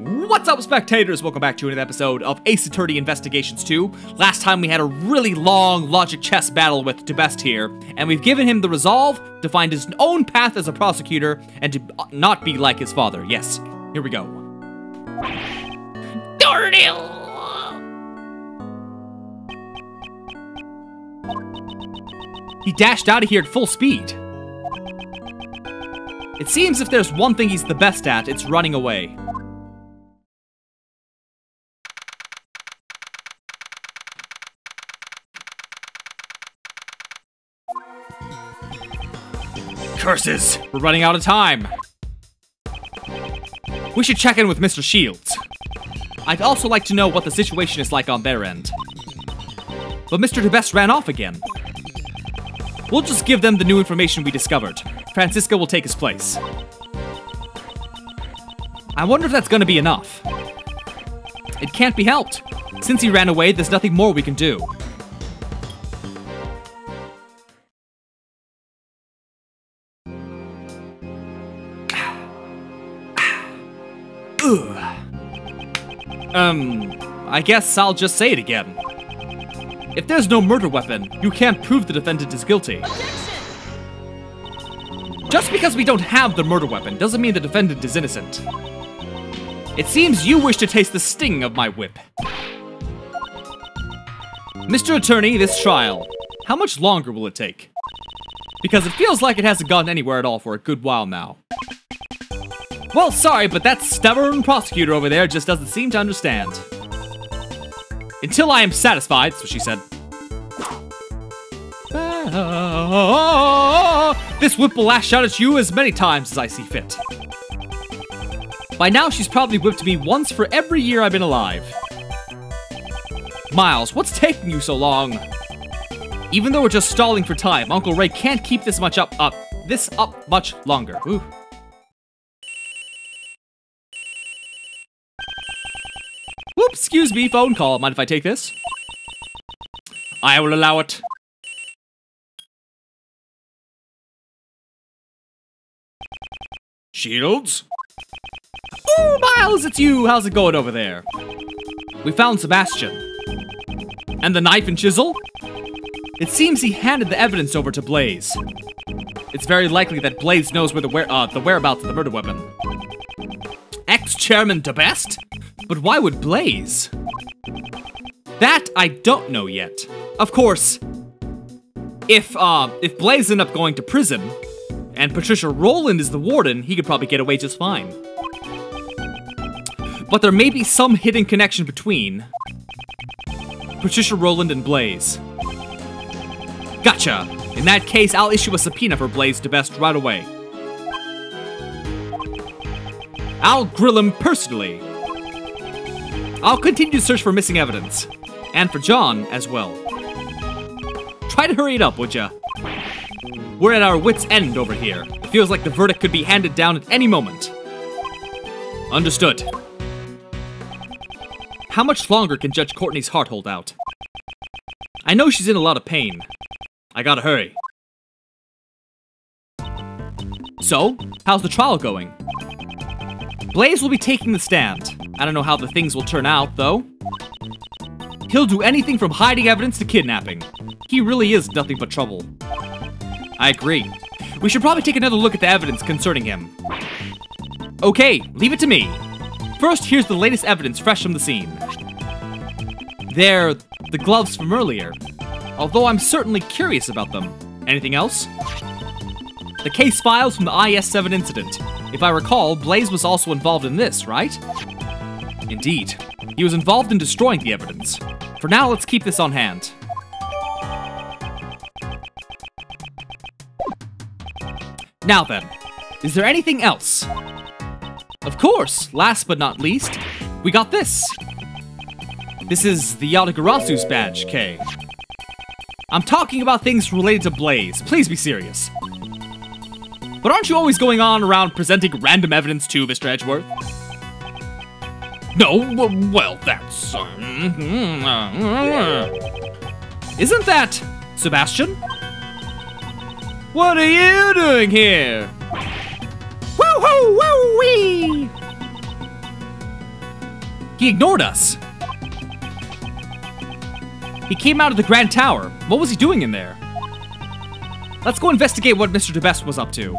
What's up, spectators? Welcome back to another episode of Ace Attorney Investigations 2. Last time we had a really long logic chess battle with DeBest here, and we've given him the resolve to find his own path as a prosecutor and to not be like his father. Yes, here we go. He dashed out of here at full speed. It seems if there's one thing he's the best at, it's running away. Curses! We're running out of time. We should check in with Mr. Shields. I'd also like to know what the situation is like on their end. But Mr. DeBest ran off again. We'll just give them the new information we discovered. Francisco will take his place. I wonder if that's gonna be enough. It can't be helped. Since he ran away, there's nothing more we can do. I guess I'll just say it again. If there's no murder weapon, you can't prove the defendant is guilty. Objection! Just because we don't have the murder weapon doesn't mean the defendant is innocent. It seems you wish to taste the sting of my whip. Mr. Attorney, this trial, how much longer will it take? Because it feels like it hasn't gone anywhere at all for a good while now. Well, sorry, but that stubborn prosecutor over there just doesn't seem to understand. Until I am satisfied, that's what she said. This whip will lash out at you as many times as I see fit. By now, she's probably whipped me once for every year I've been alive. Miles, what's taking you so long? Even though we're just stalling for time, Uncle Ray can't keep this much up much longer. Ooh. Whoops, excuse me, phone call. Mind if I take this? I will allow it. Shields? Oh, Miles, it's you! How's it going over there? We found Sebastian. And the knife and chisel? It seems he handed the evidence over to Blaze. It's very likely that Blaze knows where the whereabouts of the murder weapon. Ex-Chairman DeBest? But why would Blaze? That I don't know yet. Of course, if Blaze ended up going to prison, and Patricia Rowland is the warden, he could probably get away just fine. But there may be some hidden connection between Patricia Rowland and Blaze. Gotcha! In that case, I'll issue a subpoena for Blaze DeBest right away. I'll grill him personally. I'll continue to search for missing evidence. And for John as well. Try to hurry it up, would ya? We're at our wits' end over here. It feels like the verdict could be handed down at any moment. Understood. How much longer can Judge Courtney's heart hold out? I know she's in a lot of pain. I gotta hurry. So, how's the trial going? Blaze will be taking the stand. I don't know how the things will turn out, though. He'll do anything from hiding evidence to kidnapping. He really is nothing but trouble. I agree. We should probably take another look at the evidence concerning him. Okay, leave it to me. First, here's the latest evidence fresh from the scene. They're the gloves from earlier, although I'm certainly curious about them. Anything else? The case files from the IS-7 incident. If I recall, Blaze was also involved in this, right? Indeed. He was involved in destroying the evidence. For now, let's keep this on hand. Now then, is there anything else? Of course, last but not least, we got this. This is the Yatagarasu's badge, Kay. I'm talking about things related to Blaze. Please be serious. But aren't you always going on around presenting random evidence too, Mr. Edgeworth? No, well, that's... Isn't that Sebastian? What are you doing here? Woo-hoo, woo-wee! He ignored us. He came out of the Grand Tower. What was he doing in there? Let's go investigate what Mr. DeBest was up to.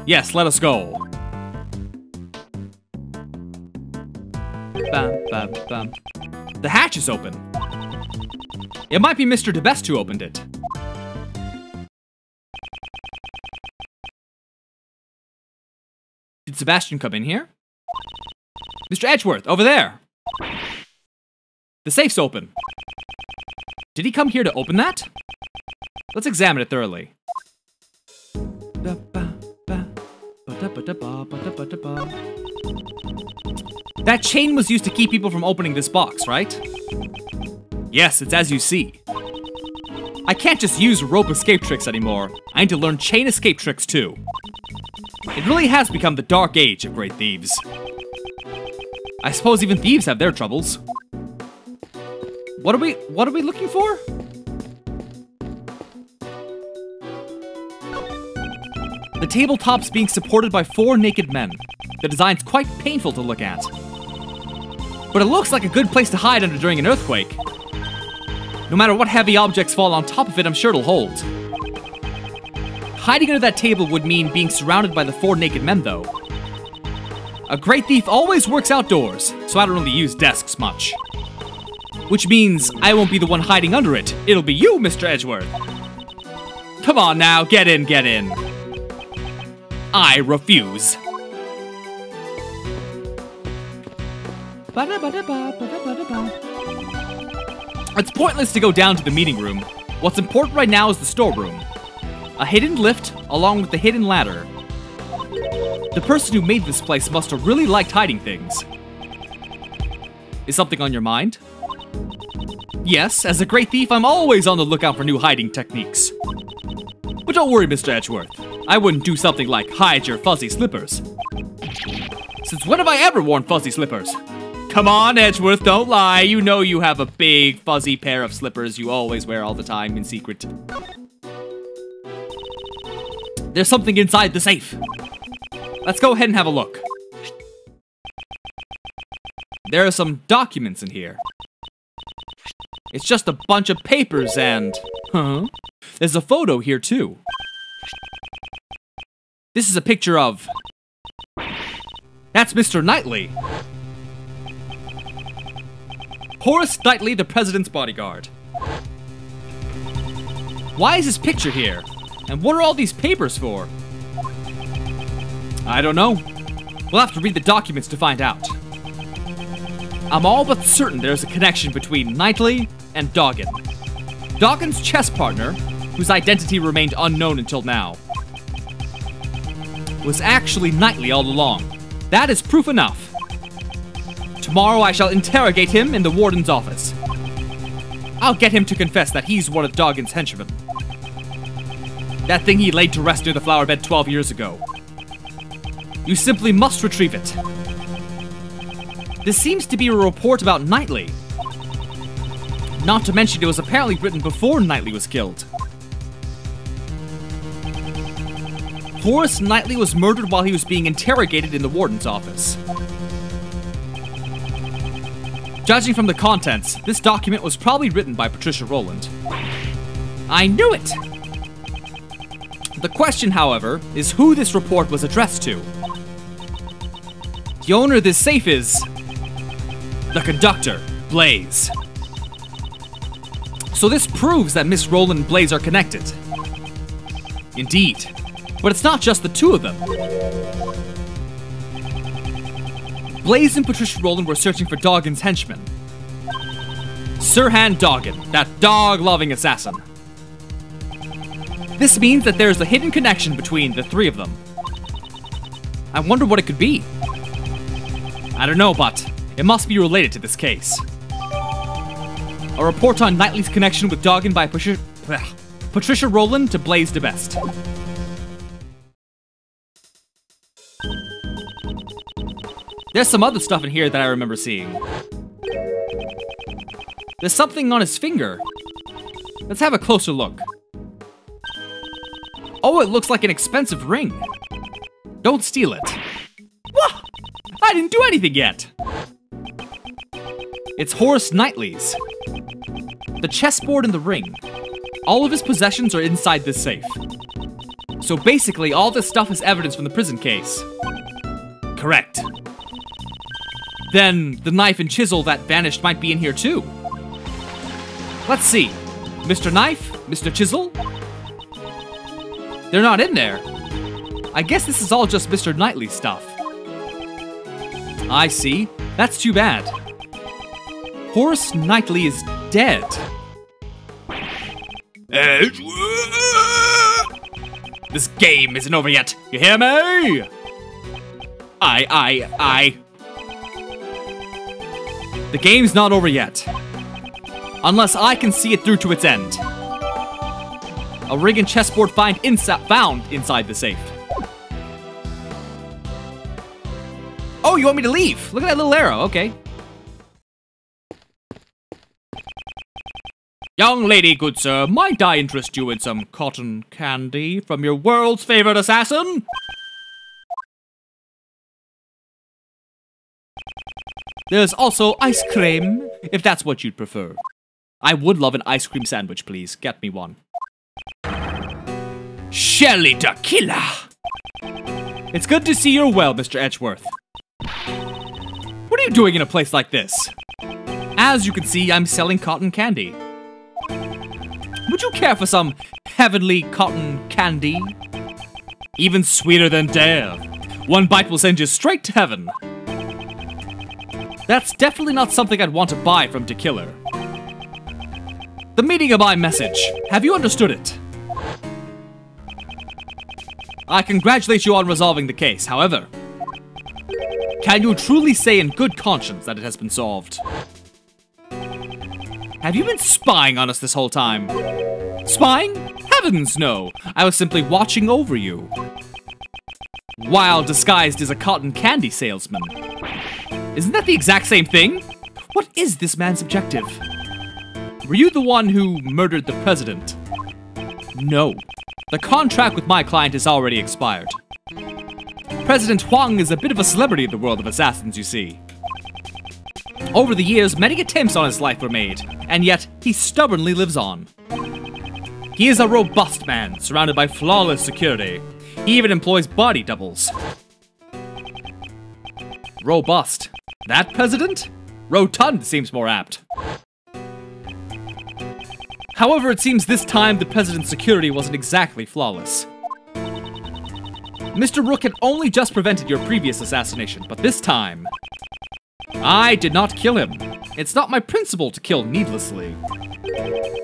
Yes, let us go. Bam, bam, bam. The hatch is open. It might be Mr. DeBest who opened it. Did Sebastian come in here? Mr. Edgeworth, over there. The safe's open. Did he come here to open that? Let's examine it thoroughly. That chain was used to keep people from opening this box, right? Yes, it's as you see. I can't just use rope escape tricks anymore. I need to learn chain escape tricks too. It really has become the dark age of great thieves. I suppose even thieves have their troubles. What are we looking for? The tabletop's being supported by 4 naked men. The design's quite painful to look at. But it looks like a good place to hide under during an earthquake. No matter what heavy objects fall on top of it, I'm sure it'll hold. Hiding under that table would mean being surrounded by the 4 naked men, though. A great thief always works outdoors, so I don't really use desks much. Which means I won't be the one hiding under it. It'll be you, Mr. Edgeworth. Come on now, get in, get in. I refuse. It's pointless to go down to the meeting room. What's important right now is the storeroom. A hidden lift, along with the hidden ladder. The person who made this place must have really liked hiding things. Is something on your mind? Yes, as a great thief, I'm always on the lookout for new hiding techniques. But don't worry, Mr. Edgeworth. I wouldn't do something like hide your fuzzy slippers. Since when have I ever worn fuzzy slippers? Come on, Edgeworth, don't lie. You know you have a big, fuzzy pair of slippers you always wear all the time in secret. There's something inside the safe. Let's go ahead and have a look. There are some documents in here. It's just a bunch of papers and... There's a photo here, too. This is a picture of... That's Mr. Knightley. Horace Knightley, the president's bodyguard. Why is this picture here? And what are all these papers for? I don't know. We'll have to read the documents to find out. I'm all but certain there's a connection between Knightley and Doggin. Doggin's chess partner, whose identity remained unknown until now, was actually Knightley all along. That is proof enough. Tomorrow I shall interrogate him in the warden's office. I'll get him to confess that he's one of Doggin's henchmen. That thing he laid to rest near the flower bed 12 years ago. You simply must retrieve it. This seems to be a report about Knightley. Not to mention it was apparently written before Knightley was killed. Horace Knightley was murdered while he was being interrogated in the warden's office. Judging from the contents, this document was probably written by Patricia Rowland. I knew it! The question, however, is who this report was addressed to. The owner of this safe is... the conductor, Blaze. So this proves that Miss Rowland and Blaze are connected. Indeed. But it's not just the two of them. Blaze and Patricia Rowland were searching for Doggin's henchman. Sirhan Doggin, that dog-loving assassin. This means that there's a hidden connection between the three of them. I wonder what it could be. I don't know, but it must be related to this case. A report on Knightley's connection with Doggin by Patricia Rowland to Blaze DeBest. There's some other stuff in here that I remember seeing. There's something on his finger. Let's have a closer look. Oh, it looks like an expensive ring. Don't steal it. What? I didn't do anything yet. It's Horace Knightley's. The chessboard and the ring. All of his possessions are inside this safe. So basically, all this stuff is evidence from the prison case. Correct. Then, the knife and chisel that vanished might be in here too. Let's see. Mr. Knife? Mr. Chisel? They're not in there. I guess this is all just Mr. Knightley's stuff. I see. That's too bad. Horace Knightley is dead. Edgeworth! This game isn't over yet. You hear me? The game's not over yet. Unless I can see it through to its end. A ring and chessboard found inside the safe. Oh, you want me to leave? Look at that little arrow, okay. Young lady, good sir, might I interest you in some cotton candy from your world's favorite assassin? There's also ice cream, if that's what you'd prefer. I would love an ice cream sandwich, please. Get me one. Shelly the Killer! It's good to see you're well, Mr. Edgeworth. What are you doing in a place like this? As you can see, I'm selling cotton candy. Would you care for some heavenly cotton candy? Even sweeter than death. One bite will send you straight to heaven. That's definitely not something I'd want to buy from the killer. The meaning of my message. Have you understood it? I congratulate you on resolving the case. However, can you truly say in good conscience that it has been solved? Have you been spying on us this whole time? Spying? Heavens no! I was simply watching over you. While disguised as a cotton candy salesman. Isn't that the exact same thing? What is this man's objective? Were you the one who murdered the president? No. The contract with my client has already expired. President Huang is a bit of a celebrity in the world of assassins, you see. Over the years, many attempts on his life were made, and yet he stubbornly lives on. He is a robust man, surrounded by flawless security. He even employs body doubles. Robust. That president? Rotund seems more apt. However, it seems this time the president's security wasn't exactly flawless. Mr. Rook had only just prevented your previous assassination, but this time, I did not kill him. It's not my principle to kill needlessly.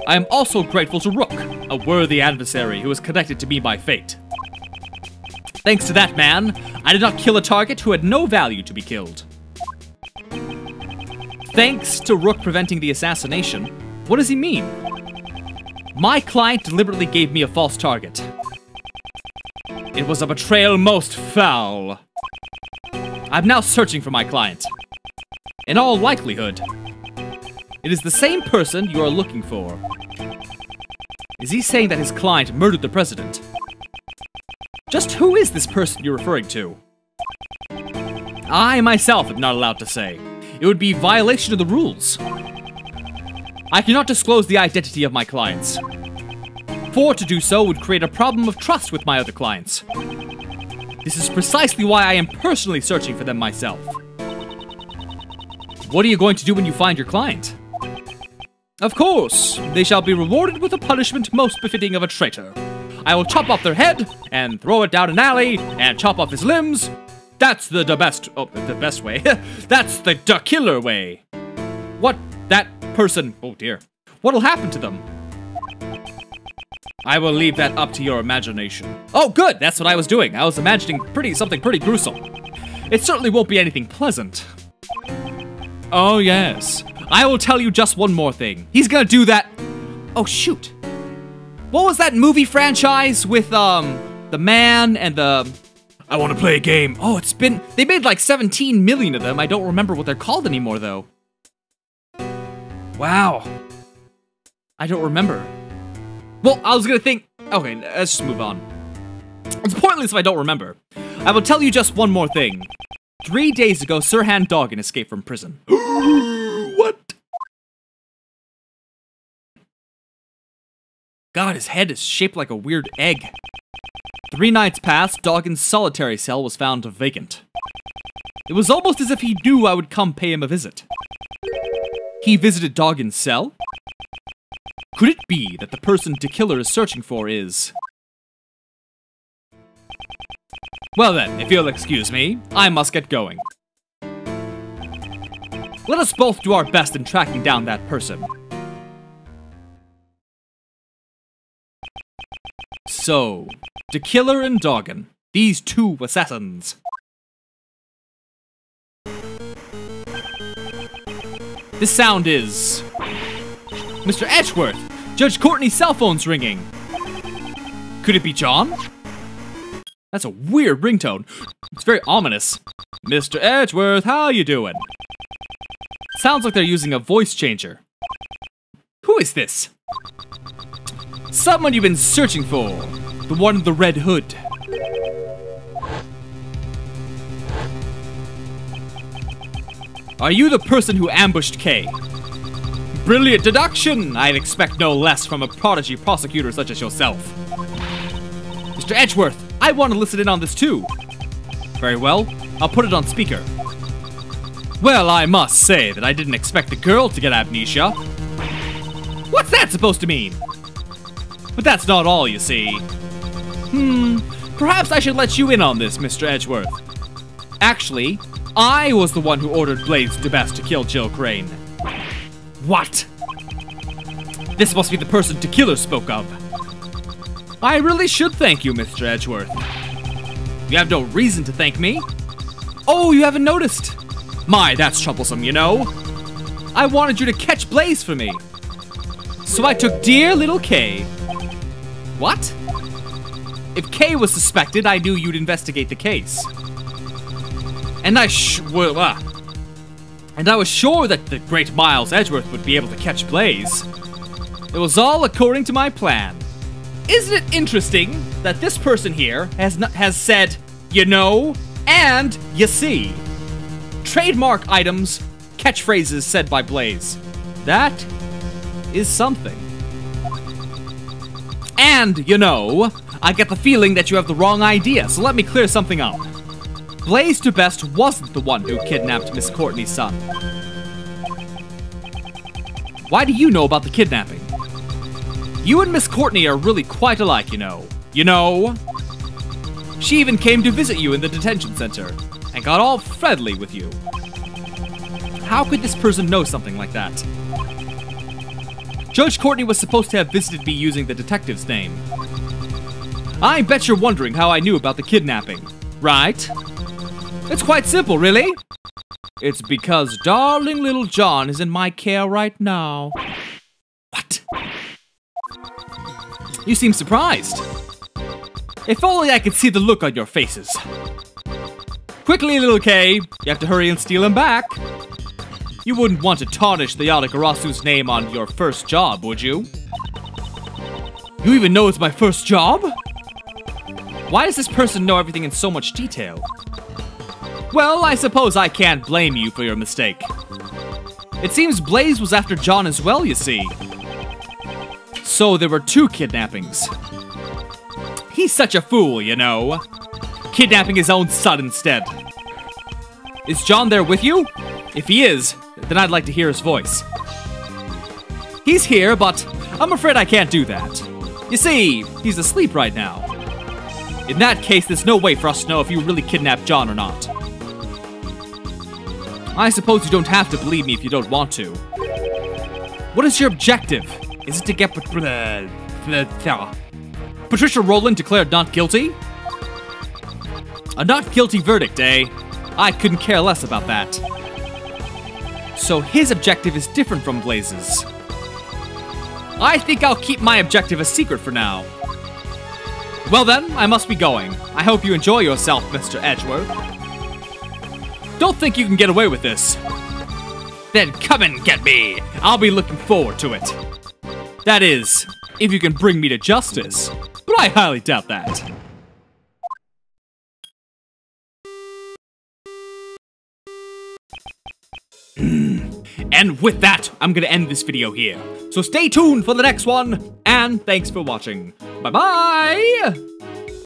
I am also grateful to Rook, a worthy adversary who is connected to me by fate. Thanks to that man, I did not kill a target who had no value to be killed. Thanks to Rook preventing the assassination, what does he mean? My client deliberately gave me a false target. It was a betrayal most foul. I'm now searching for my client. In all likelihood, it is the same person you are looking for. Is he saying that his client murdered the president? Just who is this person you're referring to? I myself am not allowed to say. It would be violation of the rules. I cannot disclose the identity of my clients. For to do so would create a problem of trust with my other clients. This is precisely why I am personally searching for them myself. What are you going to do when you find your client? Of course, they shall be rewarded with a punishment most befitting of a traitor. I will chop off their head, and throw it down an alley, and chop off his limbs. That's the best way. That's the killer way. What? That person, oh dear. What'll happen to them? I will leave that up to your imagination. Oh good, that's what I was doing. I was imagining something pretty gruesome. It certainly won't be anything pleasant. Oh yes. I will tell you just one more thing. He's gonna do that. Oh shoot. What was that movie franchise with the man and the... I want to play a game. Oh, they made like 17 million of them. I don't remember what they're called anymore though. Wow. I don't remember. Well, I was gonna think... Okay, let's just move on. It's pointless if I don't remember. I will tell you just one more thing. 3 days ago, Sir Han Doggin escaped from prison. What? God, his head is shaped like a weird egg. 3 nights passed, Doggin's solitary cell was found vacant. It was almost as if he knew I would come pay him a visit. He visited Doggin's cell? Could it be that the person the killer is searching for is... Well then, if you'll excuse me, I must get going. Let us both do our best in tracking down that person. So, the killer and Doggin, these 2 assassins. This sound is... Mr. Edgeworth! Judge Courtney's cell phone's ringing! Could it be John? That's a weird ringtone. It's very ominous. Mr. Edgeworth, how you doing? Sounds like they're using a voice changer. Who is this? Someone you've been searching for. The one in the red hood. Are you the person who ambushed Kay? Brilliant deduction! I'd expect no less from a prodigy prosecutor such as yourself. Mr. Edgeworth, I want to listen in on this too. Very well, I'll put it on speaker. Well, I must say that I didn't expect the girl to get amnesia. What's that supposed to mean? But that's not all, you see. Perhaps I should let you in on this, Mr. Edgeworth. Actually, I was the one who ordered Blaze DeBest to kill Jill Crane. What? This must be the person the killer spoke of. I really should thank you, Mr. Edgeworth. You have no reason to thank me. Oh, you haven't noticed. My, that's troublesome, you know. I wanted you to catch Blaze for me. So I took dear little Kay. What? If Kay was suspected, I knew you'd investigate the case. And I was sure that the great Miles Edgeworth would be able to catch Blaze. It was all according to my plan. Isn't it interesting that this person here has said, you know, and you see? Trademark items, catchphrases said by Blaze. That is something. And, you know, I get the feeling that you have the wrong idea, so let me clear something up. Blaze DeBest wasn't the one who kidnapped Miss Courtney's son. Why do you know about the kidnapping? You and Miss Courtney are really quite alike, you know. You know? She even came to visit you in the detention center and got all friendly with you. How could this person know something like that? Judge Courtney was supposed to have visited me using the detective's name. I bet you're wondering how I knew about the kidnapping, right? It's quite simple, really. It's because darling little John is in my care right now. What? You seem surprised. If only I could see the look on your faces. Quickly, little Kay, you have to hurry and steal him back. You wouldn't want to tarnish the Yadagarasu's name on your first job, would you? You even know it's my first job? Why does this person know everything in so much detail? Well, I suppose I can't blame you for your mistake. It seems Blaze was after John as well, you see. So there were 2 kidnappings. He's such a fool, you know. Kidnapping his own son instead. Is John there with you? If he is, then I'd like to hear his voice. He's here, but I'm afraid I can't do that. You see, he's asleep right now. In that case, there's no way for us to know if you really kidnapped John or not. I suppose you don't have to believe me if you don't want to. What is your objective? Is it to get Patricia Rowland declared not guilty? A not guilty verdict, eh? I couldn't care less about that. So his objective is different from Blaze's. I think I'll keep my objective a secret for now. Well then, I must be going. I hope you enjoy yourself, Mr. Edgeworth. Don't think you can get away with this. Then come and get me. I'll be looking forward to it. That is, if you can bring me to justice. But I highly doubt that. And with that, I'm gonna end this video here. So stay tuned for the next one, and thanks for watching. Bye-bye!